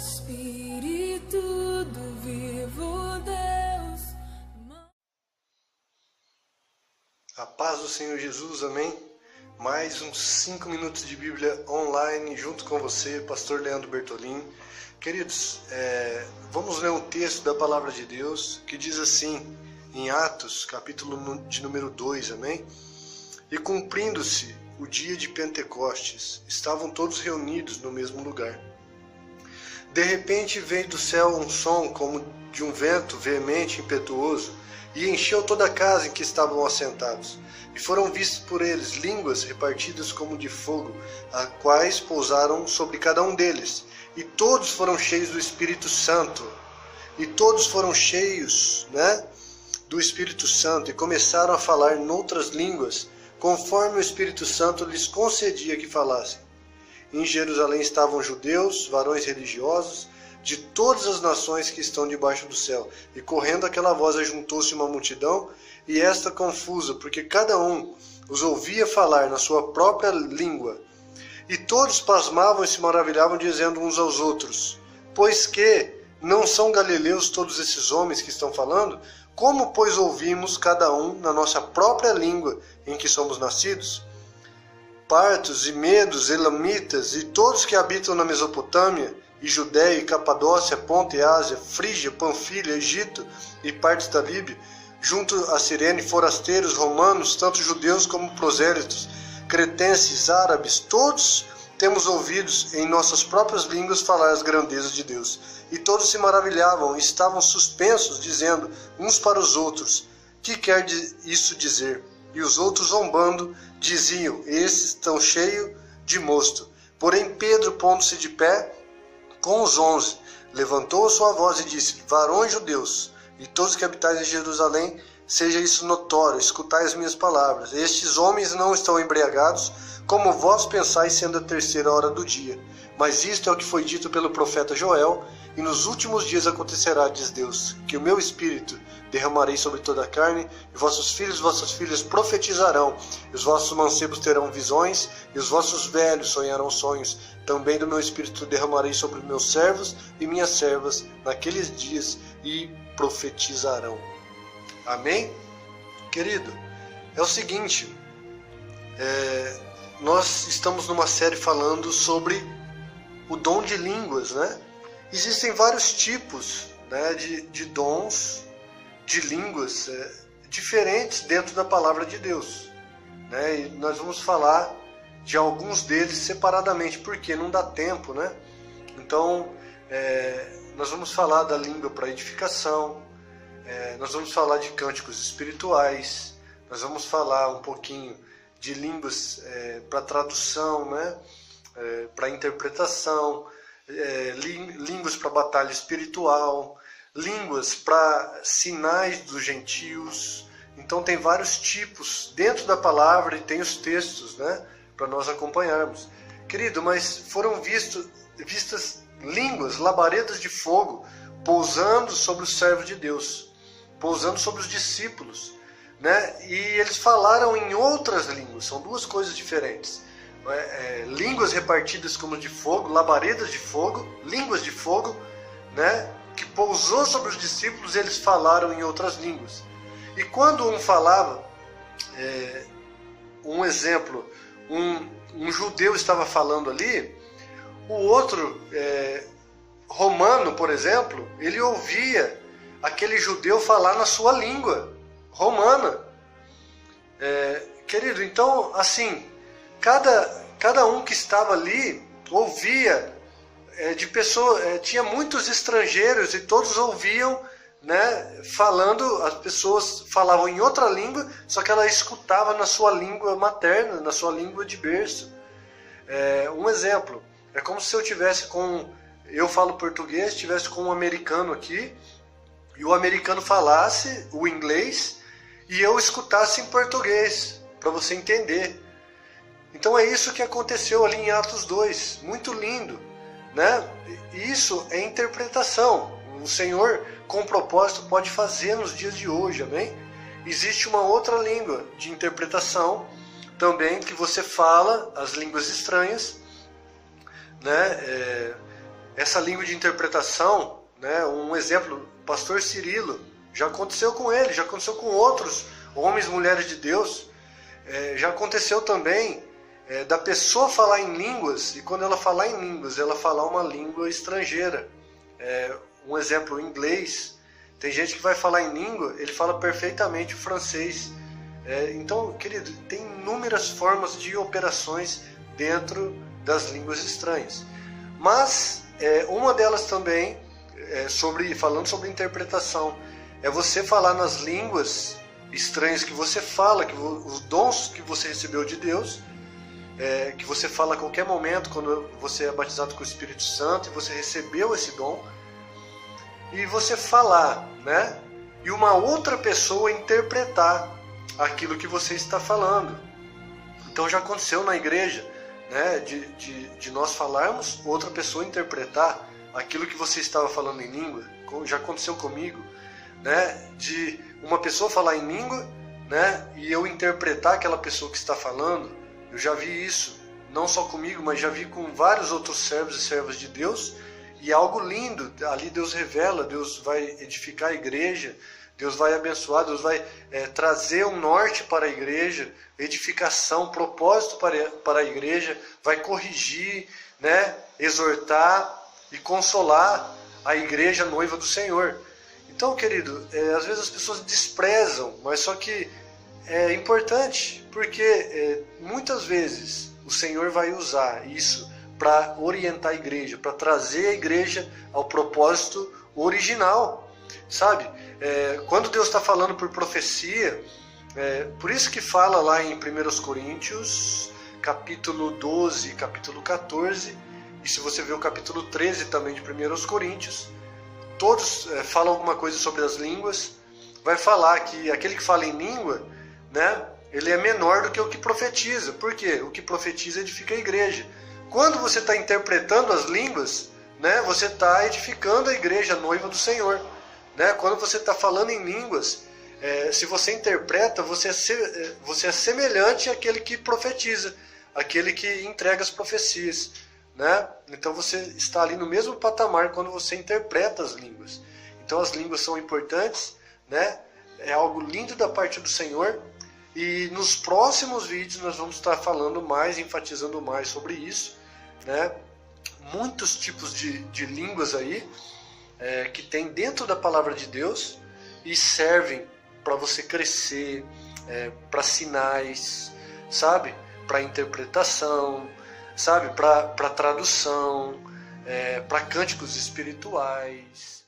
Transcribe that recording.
Espírito do vivo Deus. A paz do Senhor Jesus, amém? Mais uns 5 minutos de Bíblia online junto com você, pastor Leandro Bertolin. Queridos, vamos ler um texto da palavra de Deus que diz assim, em Atos, capítulo de número 2, amém? E cumprindo-se o dia de Pentecostes, estavam todos reunidos no mesmo lugar. De repente veio do céu um som como de um vento veemente e impetuoso, e encheu toda a casa em que estavam assentados. E foram vistos por eles línguas repartidas como de fogo, as quais pousaram sobre cada um deles. E todos foram cheios do Espírito Santo. E todos foram cheios, do Espírito Santo, e começaram a falar noutras línguas, conforme o Espírito Santo lhes concedia que falassem. Em Jerusalém estavam judeus, varões religiosos, de todas as nações que estão debaixo do céu. E correndo aquela voz ajuntou-se uma multidão, e esta confusa, porque cada um os ouvia falar na sua própria língua. E todos pasmavam e se maravilhavam, dizendo uns aos outros: pois que não são galileus todos esses homens que estão falando? Como, pois, ouvimos cada um na nossa própria língua em que somos nascidos? Partos e medos, elamitas e todos que habitam na Mesopotâmia, e Judéia, e Capadócia, Ponto e Ásia, Frígia, Panfilha, Egito e partes da Líbia, junto a Cirene, forasteiros, romanos, tanto judeus como prosélitos, cretenses, árabes, todos temos ouvidos em nossas próprias línguas falar as grandezas de Deus. E todos se maravilhavam e estavam suspensos, dizendo uns para os outros: que quer isso dizer? E os outros, zombando, diziam: esses estão cheios de mosto. Porém Pedro, pondo-se de pé com os 11, levantou a sua voz e disse: varões judeus, e todos que habitais em Jerusalém, seja isso notório, escutai as minhas palavras. Estes homens não estão embriagados, como vós pensais, sendo a 3ª hora do dia. Mas isto é o que foi dito pelo profeta Joel: e nos últimos dias acontecerá, diz Deus, que o meu Espírito derramarei sobre toda a carne, e vossos filhos e vossas filhas profetizarão, e os vossos mancebos terão visões, e os vossos velhos sonharão sonhos. Também do meu Espírito derramarei sobre meus servos e minhas servas naqueles dias, e profetizarão. Amém? Querido, é o seguinte, nós estamos numa série falando sobre o dom de línguas, Existem vários tipos, de dons, de línguas diferentes dentro da palavra de Deus, E nós vamos falar de alguns deles separadamente, porque não dá tempo, Então, nós vamos falar da língua para edificação, nós vamos falar de cânticos espirituais, nós vamos falar um pouquinho de línguas para tradução, para interpretação, línguas para batalha espiritual, línguas para sinais dos gentios. Então tem vários tipos dentro da palavra e tem os textos, para nós acompanharmos. Querido, mas foram vistas línguas, labaredas de fogo, pousando sobre os servos de Deus, pousando sobre os discípulos, E eles falaram em outras línguas, são duas coisas diferentes. Línguas repartidas como de fogo, labaredas de fogo, línguas de fogo, que pousou sobre os discípulos, eles falaram em outras línguas. E quando um falava, um exemplo, um judeu estava falando ali, o outro, romano, por exemplo, ele ouvia aquele judeu falar na sua língua romana. Querido, então, assim, cada um que estava ali ouvia de pessoas, tinha muitos estrangeiros e todos ouviam, falando, as pessoas falavam em outra língua, só que ela escutava na sua língua materna, na sua língua de berço. Um exemplo, é como se eu falo português, estivesse com um americano aqui, e o americano falasse o inglês, e eu escutasse em português, para você entender. Então é isso que aconteceu ali em Atos 2, muito lindo, Isso é interpretação. O Senhor, com propósito, pode fazer nos dias de hoje, amém? Existe uma outra língua de interpretação também, que você fala as línguas estranhas, essa língua de interpretação, né, um exemplo, o pastor Cirilo, já aconteceu com ele, já aconteceu com outros homens e mulheres de Deus. Já aconteceu também da pessoa falar em línguas, e quando ela falar em línguas, ela falar uma língua estrangeira. Um exemplo, o inglês. Tem gente que vai falar em língua, ele fala perfeitamente o francês. Então, querido, tem inúmeras formas de operações dentro das línguas estranhas. Mas uma delas também, falando sobre interpretação, é você falar nas línguas estranhas que você fala, os dons que você recebeu de Deus, que você fala a qualquer momento quando você é batizado com o Espírito Santo e você recebeu esse dom, e você falar, né? E uma outra pessoa interpretar aquilo que você está falando. Então já aconteceu na igreja, né? De nós falarmos, outra pessoa interpretar aquilo que você estava falando em língua. Já aconteceu comigo, né? De uma pessoa falar em língua, né? E eu interpretar aquela pessoa que está falando. Eu já vi isso, não só comigo, mas já vi com vários outros servos e servas de Deus. E é algo lindo, ali Deus revela, Deus vai edificar a igreja, Deus vai abençoar, Deus vai trazer um norte para a igreja, edificação, propósito para a igreja, vai corrigir, né, exortar e consolar a igreja noiva do Senhor. Então, querido, às vezes as pessoas desprezam, mas só que é importante, porque muitas vezes o Senhor vai usar isso para orientar a igreja, para trazer a igreja ao propósito original, sabe? Quando Deus está falando por profecia, por isso que fala lá em 1 Coríntios, capítulo 12, capítulo 14, e se você ver o capítulo 13 também de 1 Coríntios, todos falam alguma coisa sobre as línguas, vai falar que aquele que fala em língua, né, ele é menor do que o que profetiza. Por quê? O que profetiza edifica a igreja. Quando você está interpretando as línguas, né, você está edificando a igreja noiva do Senhor. Né? Quando você está falando em línguas, se você interpreta, você é semelhante àquele que profetiza, aquele que entrega as profecias. Né? Então você está ali no mesmo patamar quando você interpreta as línguas. Então as línguas são importantes, né? É algo lindo da parte do Senhor. E nos próximos vídeos nós vamos estar falando mais, enfatizando mais sobre isso, né? Muitos tipos de línguas aí que tem dentro da palavra de Deus e servem para você crescer, para sinais, sabe? Para interpretação, sabe? Para tradução, para cânticos espirituais.